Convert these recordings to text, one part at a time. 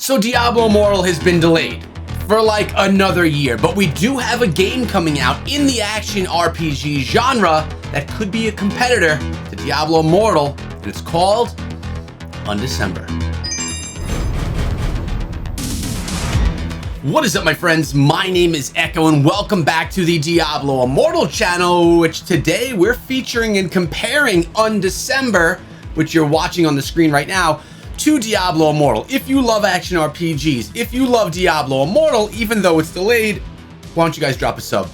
So Diablo Immortal has been delayed for like another year, but we do have a game coming out in the action RPG genre that could be a competitor to Diablo Immortal, and it's called Undecember. What is up, my friends? My name is Echo, and welcome back to the Diablo Immortal channel, which today we're featuring and comparing Undecember, which you're watching on the screen right now, to Diablo Immortal. If you love action RPGs, if you love Diablo Immortal, even though it's delayed, why don't you guys drop a sub?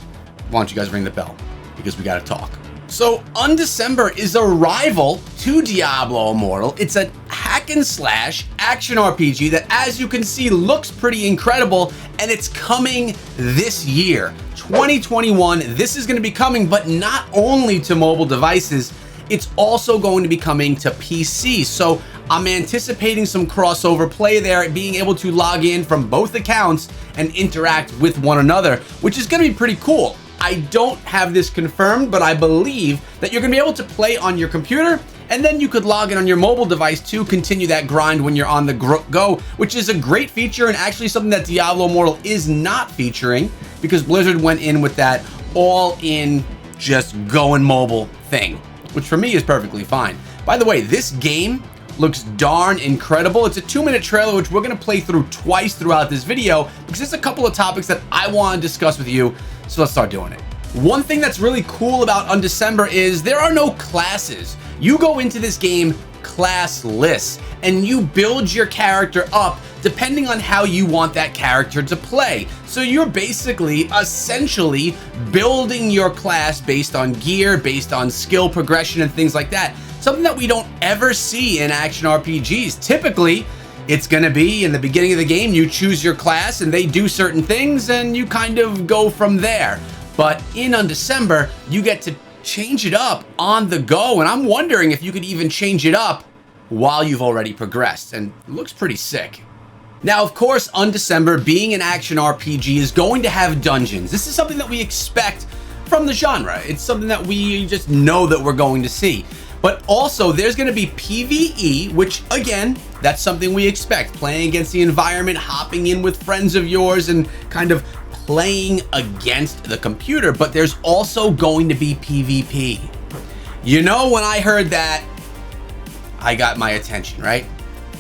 Why don't you guys ring the bell? Because we gotta talk. So Undecember is a rival to Diablo Immortal. It's a hack and slash action RPG that, as you can see, looks pretty incredible, and it's coming this year, 2021. This is gonna be coming, but not only to mobile devices, it's also going to be coming to PC. So I'm anticipating some crossover play there, being able to log in from both accounts and interact with one another, which is gonna be pretty cool. I don't have this confirmed, but I believe that you're gonna be able to play on your computer, and then you could log in on your mobile device to continue that grind when you're on the go, which is a great feature and actually something that Diablo Immortal is not featuring, because Blizzard went in with that all-in just going mobile thing, which for me is perfectly fine. By the way, this game looks darn incredible. It's a 2-minute trailer, which we're gonna play through twice throughout this video, because there's a couple of topics that I wanna discuss with you, so let's start doing it. One thing that's really cool about Undecember is there are no classes. You go into this game classless, and you build your character up depending on how you want that character to play. So you're basically, essentially, building your class based on gear, based on skill progression and things like that. Something that we don't ever see in action RPGs. Typically, it's gonna be in the beginning of the game, you choose your class and they do certain things and you kind of go from there. But in Undecember, you get to change it up on the go, and I'm wondering if you could even change it up while you've already progressed, and it looks pretty sick. Now, of course, Undecember, being an action RPG, is going to have dungeons. This is something that we expect from the genre. It's something that we just know that we're going to see. But also, there's going to be PvE, which, again, that's something we expect. Playing against the environment, hopping in with friends of yours, and kind of playing against the computer. But there's also going to be PvP. You know, when I heard that, I got my attention, right?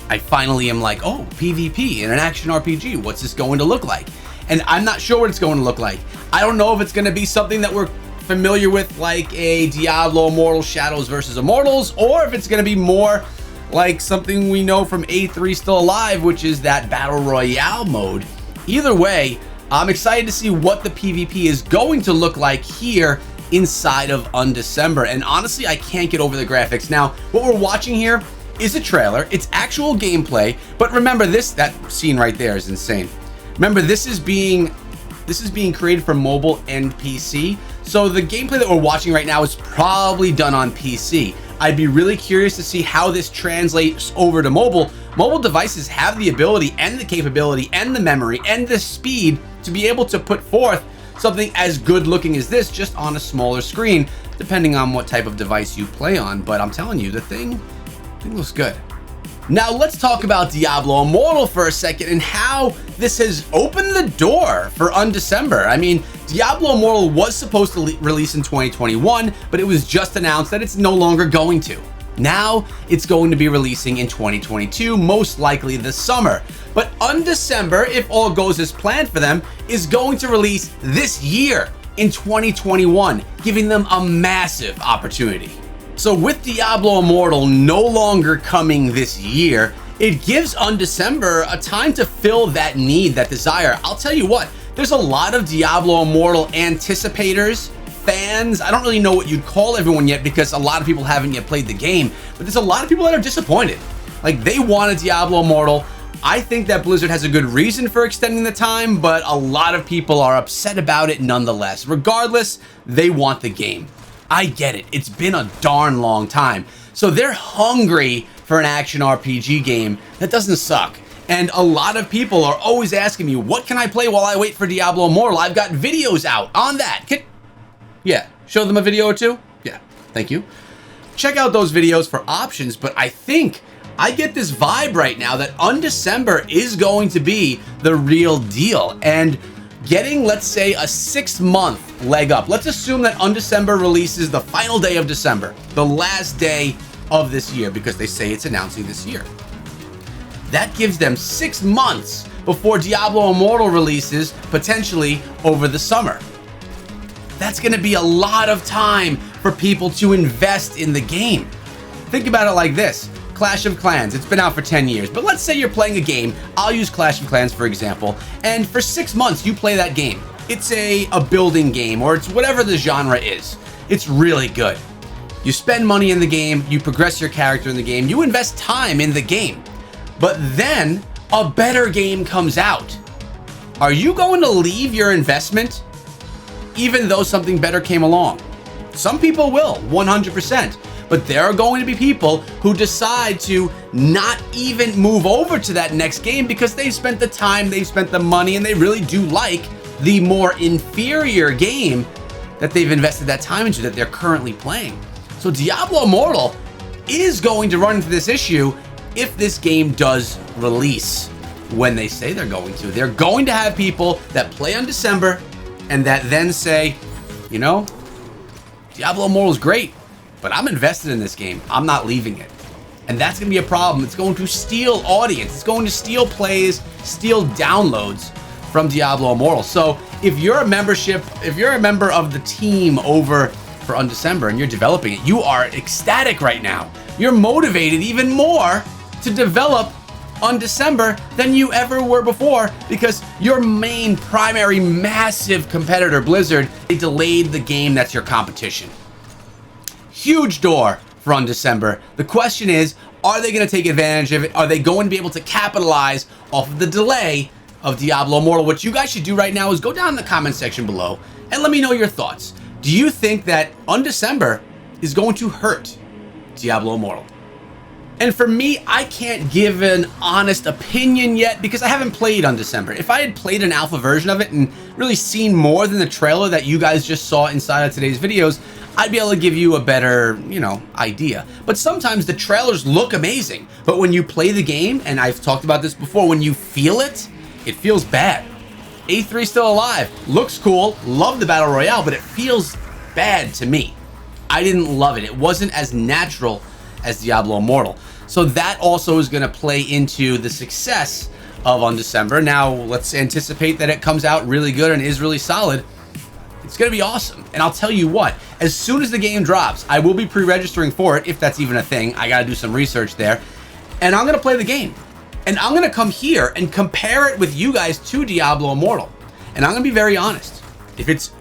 I finally am like, oh, PvP in an action RPG, what's this going to look like? And I'm not sure what it's going to look like. I don't know if it's going to be something that we're familiar with, like a Diablo Immortal Shadows versus Immortals, or if it's going to be more like something we know from A3 Still Alive, which is that Battle Royale mode. Either way, I'm excited to see what the PvP is going to look like here inside of Undecember. And honestly, I can't get over the graphics. Now, what we're watching here is a trailer. It's actual gameplay, but remember that scene right there is insane. Remember, this is being created for mobile and PC. So the gameplay that we're watching right now is probably done on PC. I'd be really curious to see how this translates over to mobile. Mobile devices have the ability and the capability and the memory and the speed to be able to put forth something as good looking as this, just on a smaller screen, depending on what type of device you play on. But I'm telling you, the thing looks good. Now let's talk about Diablo Immortal for a second and how this has opened the door for Undecember. I mean, Diablo Immortal was supposed to release in 2021, but it was just announced that it's no longer going to. Now it's going to be releasing in 2022, most likely this summer. But Undecember, if all goes as planned for them, is going to release this year in 2021, giving them a massive opportunity. So with Diablo Immortal no longer coming this year, it gives Undecember a time to fill that need, that desire. I'll tell you what, there's a lot of Diablo Immortal anticipators, fans. I don't really know what you'd call everyone yet, because a lot of people haven't yet played the game, but there's a lot of people that are disappointed. Like, they wanted Diablo Immortal. I think that Blizzard has a good reason for extending the time, but a lot of people are upset about it nonetheless. Regardless, they want the game. I get it. It's been a darn long time. So they're hungry for an action RPG game that doesn't suck. And a lot of people are always asking me, what can I play while I wait for Diablo Immortal? I've got videos out on that. Yeah, show them a video or two? Yeah, thank you. Check out those videos for options, but I think I get this vibe right now that Undecember is going to be the real deal. And getting, let's say, a 6-month leg up. Let's assume that Undecember releases the final day of December, the last day of this year, because they say it's announcing this year. That gives them 6 months before Diablo Immortal releases, potentially over the summer. That's going to be a lot of time for people to invest in the game. Think about it like this. Clash of Clans, it's been out for 10 years, but let's say you're playing a game, I'll use Clash of Clans for example, and for 6 months you play that game. It's a building game, or it's whatever the genre is. It's really good. You spend money in the game, you progress your character in the game, you invest time in the game, but then a better game comes out. Are you going to leave your investment even though something better came along? Some people will, 100%. But there are going to be people who decide to not even move over to that next game because they spent the time, they spent the money, and they really do like the more inferior game that they've invested that time into, that they're currently playing. So Diablo Immortal is going to run into this issue if this game does release when they say they're going to. They're going to have people that play on December and that then say, you know, Diablo Immortal is great, but I'm invested in this game. I'm not leaving it. And that's going to be a problem. It's going to steal audience. It's going to steal plays, steal downloads from Diablo Immortal. So if you're a member of the team over for Undecember and you're developing it, you are ecstatic right now. You're motivated even more to develop Undecember than you ever were before because your main, primary, massive competitor, Blizzard, they delayed the game that's your competition. Huge door for Undecember. The question is, are they going to take advantage of it? Are they going to be able to capitalize off of the delay of Diablo Immortal? What you guys should do right now is go down in the comment section below and let me know your thoughts. Do you think that Undecember is going to hurt Diablo Immortal? And for me, I can't give an honest opinion yet because I haven't played Undecember. If I had played an alpha version of it and really seen more than the trailer that you guys just saw inside of today's videos, I'd be able to give you a better, idea. But sometimes the trailers look amazing, but when you play the game, and I've talked about this before, when you feel it, it feels bad. A3 still alive, looks cool, love the Battle Royale, but it feels bad to me. I didn't love it. It wasn't as natural as Diablo Immortal. So that also is going to play into the success of Undecember. Now, let's anticipate that it comes out really good and is really solid. It's going to be awesome. And I'll tell you what, as soon as the game drops, I will be pre-registering for it, if that's even a thing. I got to do some research there. And I'm going to play the game. And I'm going to come here and compare it with you guys to Diablo Immortal. And I'm going to be very honest. If it's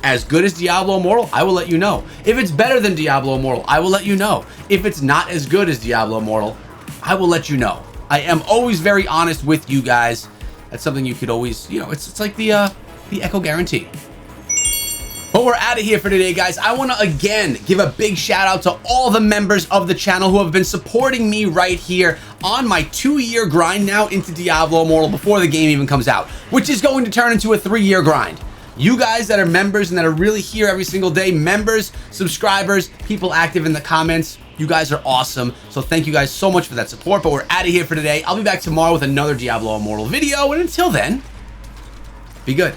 as good as Diablo Immortal, I will let you know. If it's better than Diablo Immortal, I will let you know. If it's not as good as Diablo Immortal, I will let you know. I am always very honest with you guys. That's something you could always, it's like the Echo guarantee. But we're out of here for today, guys. I want to again give a big shout out to all the members of the channel who have been supporting me right here on my 2-year grind now into Diablo Immortal before the game even comes out, which is going to turn into a 3-year grind. You guys that are members and that are really here every single day, members, subscribers, people active in the comments, you guys are awesome. So thank you guys so much for that support, but we're out of here for today. I'll be back tomorrow with another Diablo Immortal video, and until then, be good.